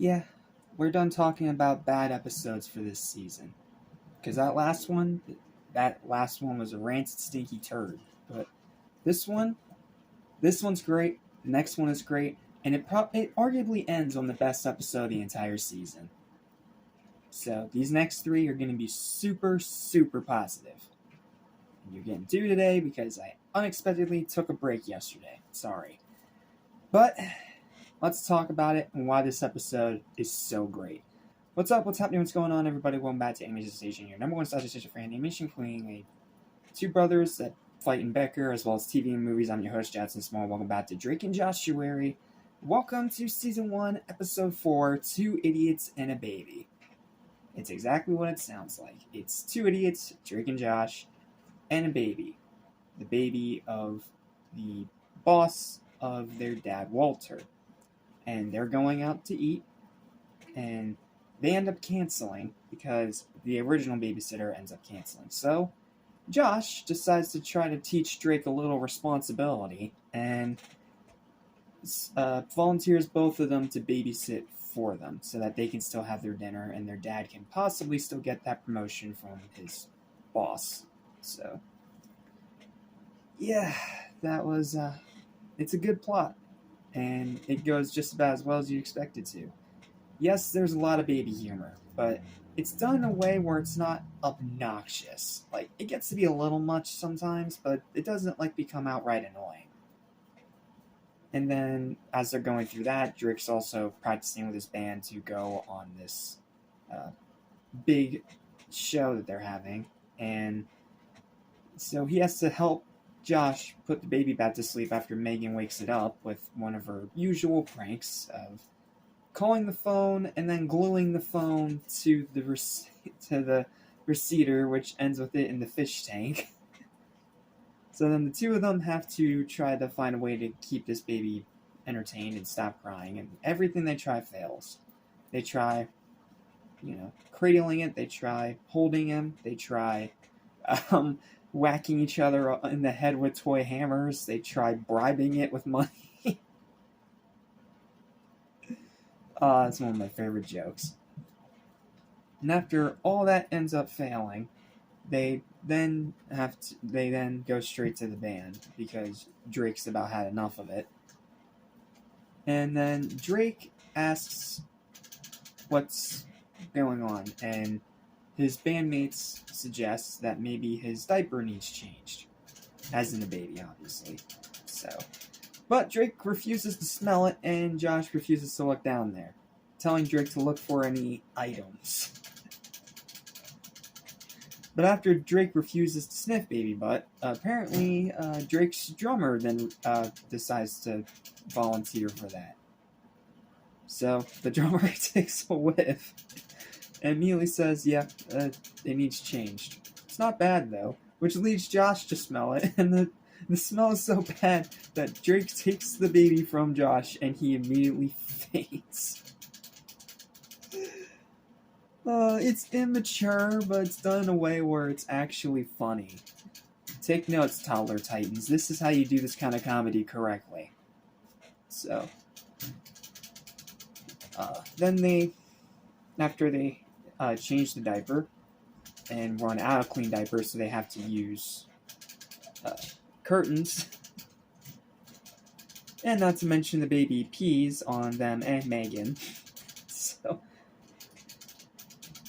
Yeah, we're done talking about bad episodes for this season. Because that last one was a rancid, stinky turd. But this one, this one's great. The next one is great, and it arguably ends on the best episode of the entire season. So these next three are going to be super, super positive. And you're getting two today because I unexpectedly took a break yesterday. Sorry. But let's talk about it and why this episode is so great. What's up? What's happening? What's going on, everybody? Welcome back to Animation Station, your number one station for animation, including two brothers that fight in Becker, as well as TV and movies. I'm your host, Jackson Small. Welcome back to Drake and Josh-uary. Welcome to Season 1, Episode 4, Two Idiots and a Baby. It's exactly what it sounds like. It's two idiots, Drake and Josh, and a baby. The baby of the boss of their dad, Walter. And they're going out to eat, and they end up canceling because the original babysitter ends up canceling. So Josh decides to try to teach Drake a little responsibility and volunteers both of them to babysit for them so that they can still have their dinner and their dad can possibly still get that promotion from his boss. So yeah, that was it's a good plot, and it goes just about as well as you expect it to. Yes, there's a lot of baby humor, but it's done in a way where it's not obnoxious. Like, it gets to be a little much sometimes, but it doesn't, become outright annoying. And then, as they're going through that, Drake's also practicing with his band to go on this big show that they're having. And so he has to help Josh put the baby back to sleep after Megan wakes it up with one of her usual pranks of calling the phone and then gluing the phone to the receiver, which ends with it in the fish tank. So then the two of them have to try to find a way to keep this baby entertained and stop crying, and everything they try fails. They try, cradling it, they try holding him, they try whacking each other in the head with toy hammers, they try bribing it with money. It's one of my favorite jokes. And after all that ends up failing, they then go straight to the band because Drake's about had enough of it. And then Drake asks what's going on, and his bandmates suggest that maybe his diaper needs changed, as in the baby, obviously. But Drake refuses to smell it, and Josh refuses to look down there, telling Drake to look for any items. But after Drake refuses to sniff baby butt, apparently Drake's drummer then decides to volunteer for that. So the drummer takes a whiff and immediately says, yeah, it needs changed. It's not bad, though, which leads Josh to smell it, and the smell is so bad that Drake takes the baby from Josh and he immediately faints. It's immature, but it's done in a way where it's actually funny. Take notes, toddler titans. This is how you do this kind of comedy correctly. So, then after they change the diaper and run out of clean diapers, so they have to use curtains. And not to mention the baby pees on them and Megan. So,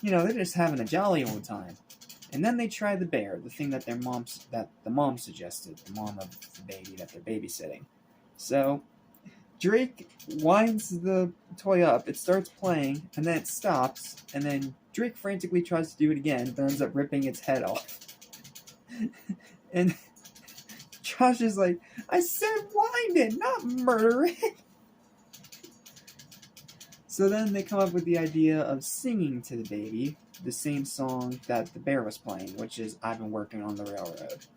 they're just having a jolly old time. And then they try the bear, the thing that the mom suggested, the mom of the baby that they're babysitting. So Drake winds the toy up, it starts playing, and then it stops, and then Drake frantically tries to do it again, but ends up ripping its head off. And Josh is like, I said wind it, not murder it. So then they come up with the idea of singing to the baby the same song that the bear was playing, which is I've Been Working on the Railroad.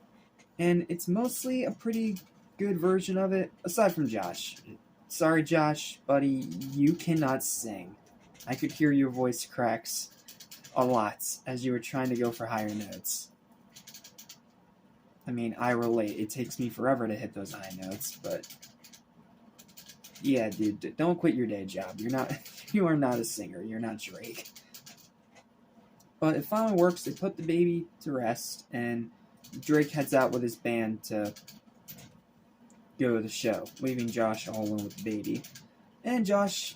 And it's mostly a pretty good version of it, aside from Josh. Sorry, Josh, buddy, you cannot sing. I could hear your voice cracks a lot as you were trying to go for higher notes. I mean, I relate. It takes me forever to hit those high notes, but Yeah, dude, don't quit your day job. You are not a singer. You're not Drake. But it finally works. They put the baby to rest, and Drake heads out with his band to go to the show, leaving Josh all alone with the baby. And Josh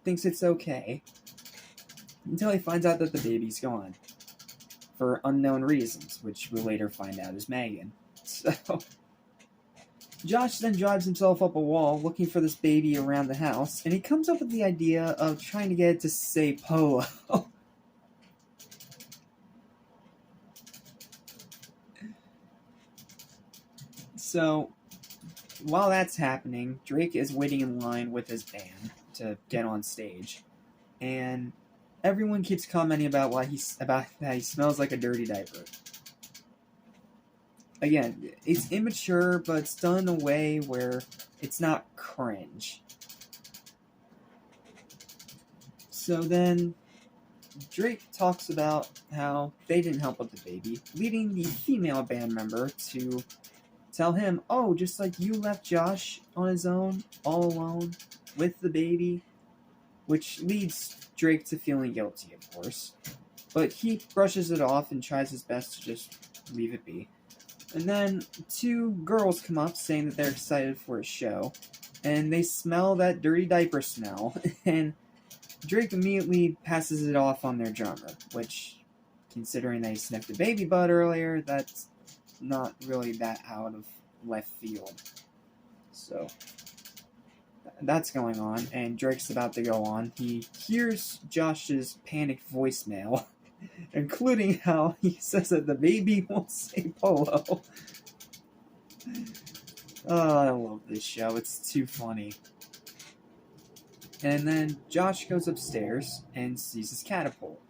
thinks it's okay until he finds out that the baby's gone for unknown reasons, which we'll later find out is Megan. So Josh then drives himself up a wall looking for this baby around the house, and he comes up with the idea of trying to get it to say Polo. So while that's happening, Drake is waiting in line with his band to get on stage, and everyone keeps commenting about that he smells like a dirty diaper. Again, it's immature, but it's done in a way where it's not cringe. So then Drake talks about how they didn't help with the baby, leading the female band member to tell him, oh, just like you left Josh on his own, all alone, with the baby, which leads Drake to feeling guilty, of course. But he brushes it off and tries his best to just leave it be. And then two girls come up saying that they're excited for a show, and they smell that dirty diaper smell, and Drake immediately passes it off on their drummer, which, considering they sniffed a baby butt earlier, that's not really that out of left field. So that's going on, and Drake's about to go on. He hears Josh's panicked voicemail, including how he says that the baby won't say Polo. Oh, I love this show. It's too funny. And then Josh goes upstairs and sees his catapult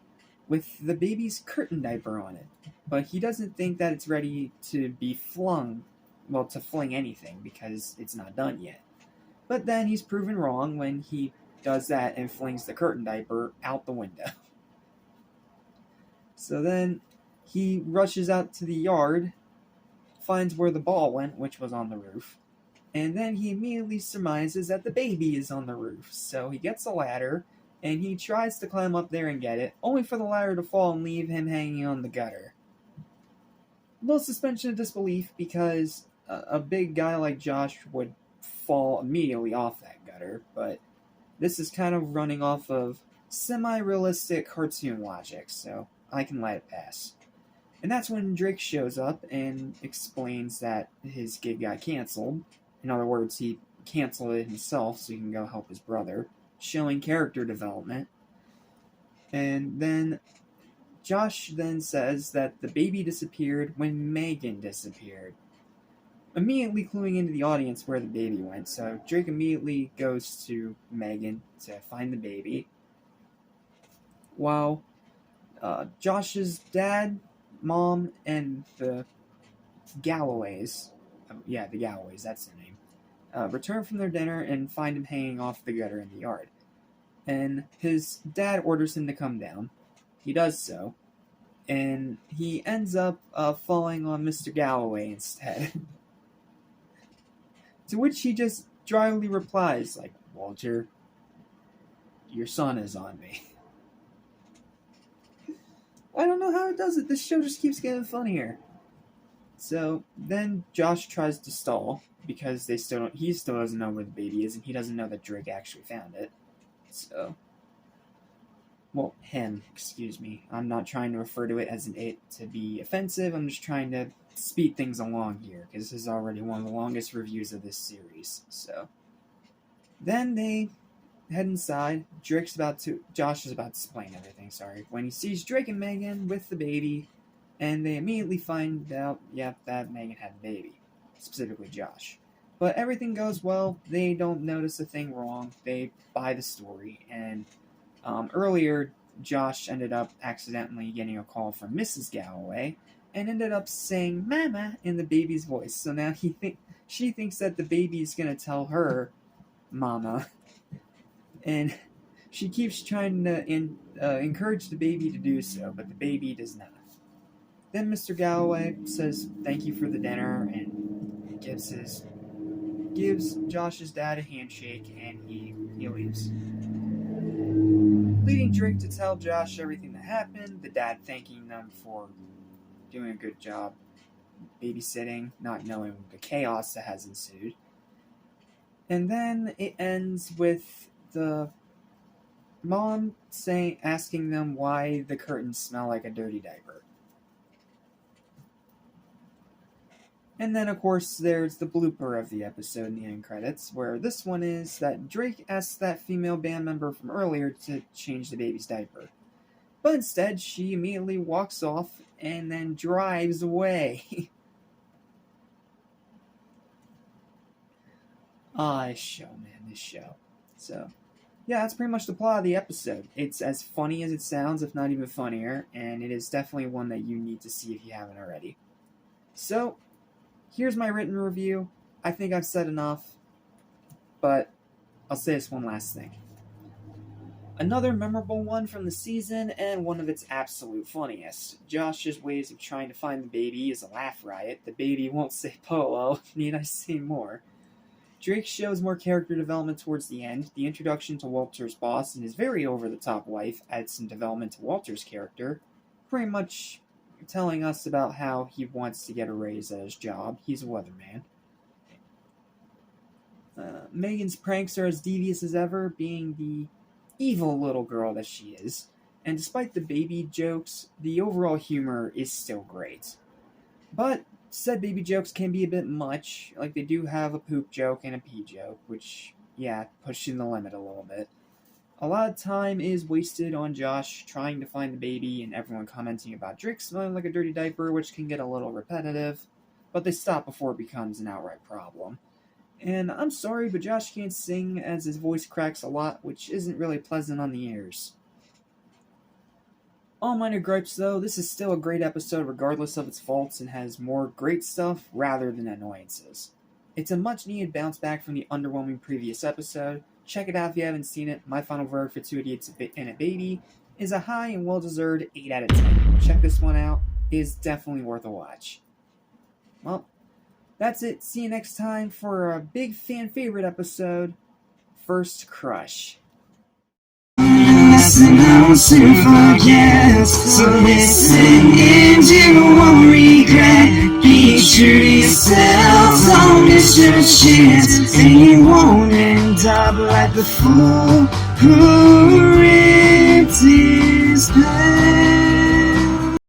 with the baby's curtain diaper on it. But he doesn't think that it's ready to be flung, well, to fling anything, because it's not done yet. But then he's proven wrong when he does that and flings the curtain diaper out the window. So then he rushes out to the yard, finds where the ball went, which was on the roof, and then he immediately surmises that the baby is on the roof. So he gets a ladder, and he tries to climb up there and get it, only for the ladder to fall and leave him hanging on the gutter. No suspension of disbelief, because a big guy like Josh would fall immediately off that gutter, but this is kind of running off of semi-realistic cartoon logic, so I can let it pass. And that's when Drake shows up and explains that his gig got canceled. In other words, he canceled it himself so he can go help his brother, showing character development. And then Josh then says that the baby disappeared when Megan disappeared, immediately cluing into the audience where the baby went. So Drake immediately goes to Megan to find the baby, while Josh's dad, mom, and the Galloways, the Galloways, that's their name, return from their dinner and find him hanging off the gutter in the yard. And his dad orders him to come down. He does so, and he ends up falling on Mr. Galloway instead. To which he just dryly replies, like, Walter, your son is on me. I don't know how it does it. This show just keeps getting funnier. So then Josh tries to stall because he still doesn't know where the baby is, and he doesn't know that Drake actually found it. So, well, him, excuse me. I'm not trying to refer to it as an it to be offensive. I'm just trying to speed things along here, because this is already one of the longest reviews of this series. So then they head inside. Josh is about to explain everything, when he sees Drake and Megan with the baby, and they immediately find out, that Megan had the baby, specifically Josh. But everything goes well. They don't notice a thing wrong. They buy the story, and earlier, Josh ended up accidentally getting a call from Mrs. Galloway, and ended up saying "Mama" in the baby's voice. So now she thinks that the baby's gonna tell her "Mama," and she keeps trying to encourage the baby to do so, but the baby does not. Then Mr. Galloway says thank you for the dinner and gives his gives Josh's dad a handshake, and he leaves. Leading Drake to tell Josh everything that happened, the dad thanking them for doing a good job babysitting, not knowing the chaos that has ensued. And then it ends with the mom asking them why the curtains smell like a dirty diaper. And then, of course, there's the blooper of the episode in the end credits, where this one is that Drake asks that female band member from earlier to change the baby's diaper. But instead, she immediately walks off and then drives away. This show. So, yeah, that's pretty much the plot of the episode. It's as funny as it sounds, if not even funnier, and it is definitely one that you need to see if you haven't already. So, here's my written review. I think I've said enough, but I'll say this one last thing. Another memorable one from the season, and one of its absolute funniest. Josh's ways of trying to find the baby is a laugh riot. The baby won't say Polo. Need I say more? Drake shows more character development towards the end. The introduction to Walter's boss and his very over-the-top wife adds some development to Walter's character, pretty much telling us about how he wants to get a raise at his job. He's a weatherman. Megan's pranks are as devious as ever, being the evil little girl that she is. And despite the baby jokes, the overall humor is still great. But said baby jokes can be a bit much. Like, they do have a poop joke and a pee joke, which, yeah, pushing the limit a little bit. A lot of time is wasted on Josh trying to find the baby and everyone commenting about Drake smelling like a dirty diaper, which can get a little repetitive, but they stop before it becomes an outright problem. And I'm sorry, but Josh can't sing as his voice cracks a lot, which isn't really pleasant on the ears. All minor gripes though, this is still a great episode regardless of its faults and has more great stuff rather than annoyances. It's a much needed bounce back from the underwhelming previous episode. Check it out if you haven't seen it. My final verdict for 2 Idiots and a Baby is a high and well-deserved 8 out of 10. Check this one out. It is definitely worth a watch. Well, that's it. See you next time for a big fan favorite episode, First Crush. Listen, I want to forget. So listen and you won't regret. Be true to yourself, don't miss your chance. And you won't end up like the fool who ripped it.